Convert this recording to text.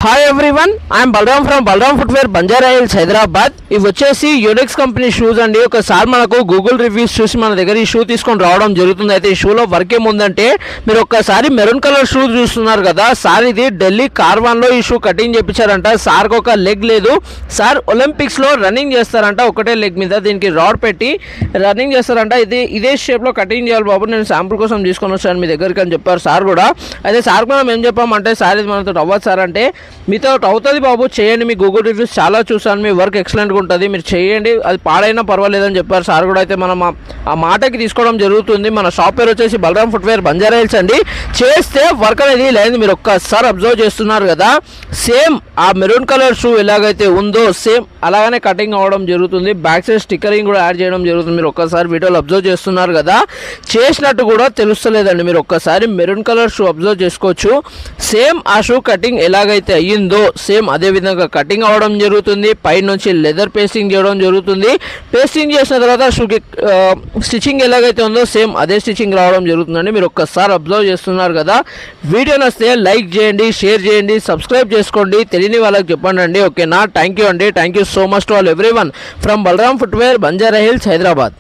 Hi everyone, I'm Balaram from Balaram footwear Banjara Hills Hyderabad. ఇవి వచ్చేసి Unix company shoes అండి. ఒకసారి మనకు గూగుల్ రివ్యూస్ చూసి మన దగ్గర ఈ షూ తీసుకొని రావడం జరుగుతుంది. అయితే ఈ షూలో వర్క్ ఏముందంటే, మీరు ఒక్కసారి మెరూన్ కలర్ షూ చూస్తున్నారు కదా సార్, ఇది ఢిల్లీ కార్వాన్లో ఈ షూ కటింగ్ చేయించారంట. సార్కి ఒక లెగ్ లేదు సార్, ఒలింపిక్స్లో రన్నింగ్ చేస్తారంట ఒకటే లెగ్ మీద, దీనికి రాడ్ పెట్టి రన్నింగ్ చేస్తారంట. ఇదే షేప్లో కటింగ్ చేయాలి బాబు, నేను శాంపుల్ కోసం తీసుకొని వచ్చాను మీ దగ్గరికి అని చెప్పారు సార్ కూడా. అయితే సార్ మనం ఏం చెప్పామంటే, సార్ ఇది మనతో అవ్వదు సార్ అంటే, మీతో అవుతుంది బాబు చేయండి, మీ గూగుల్ రివ్యూస్ చాలా చూసాను, మీ వర్క్ ఎక్సలెంట్గా ఉంటుంది, మీరు చేయండి, అది పాడైనా పర్వాలేదని చెప్పారు సార్ కూడా. అయితే మనం ఆ మాటకి తీసుకోవడం జరుగుతుంది. మన షాప్ పేరు వచ్చేసి బలరామ్ ఫుట్వేర్ బంజారా హిల్స్ అండి. చేస్తే వర్క్ అనేది లేదు, మీరు ఒక్కసారి అబ్జర్వ్ చేస్తున్నారు కదా, సేమ్ ఆ మెరూన్ కలర్ షూ ఎలాగైతే ఉందో సేమ్ అలాగనే కటింగ్ అవ్వడం జరుగుతుంది. బ్యాక్ సైడ్ స్టిక్కరింగ్ కూడా యాడ్ చేయడం జరుగుతుంది. మీరు ఒక్కసారి వీడియోలో అబ్జర్వ్ చేస్తున్నారు కదా, చేసినట్టు కూడా తెలుస్తలేదండి. మీరు ఒక్కసారి మెరూన్ కలర్ షూ అబ్జర్వ్ చేసుకోవచ్చు. సేమ్ ఆ షూ కటింగ్ ఎలాగైతే అయ్యిందో సేమ్ అదే విధంగా కటింగ్ అవ్వడం జరుగుతుంది. పై నుంచి లెదర్ పేస్టింగ్ చేయడం జరుగుతుంది. పేస్టింగ్ చేసిన తర్వాత షూకి స్టిచ్చింగ్ ఎలాగైతే ఉందో సేమ్ అదే స్టిచ్చింగ్ రావడం జరుగుతుందండి. మీరు ఒక్కసారి అబ్జర్వ్ చేస్తున్నారు కదా. వీడియో నచ్చితే లైక్ చేయండి, షేర్ చేయండి, సబ్స్క్రైబ్ చేసుకోండి, తెలియని వాళ్ళకి చెప్పండి అండి. ఓకేనా? థ్యాంక్ యూ అండి. Thank you so much to all everyone from Balaram footwear Banjara Hills Hyderabad.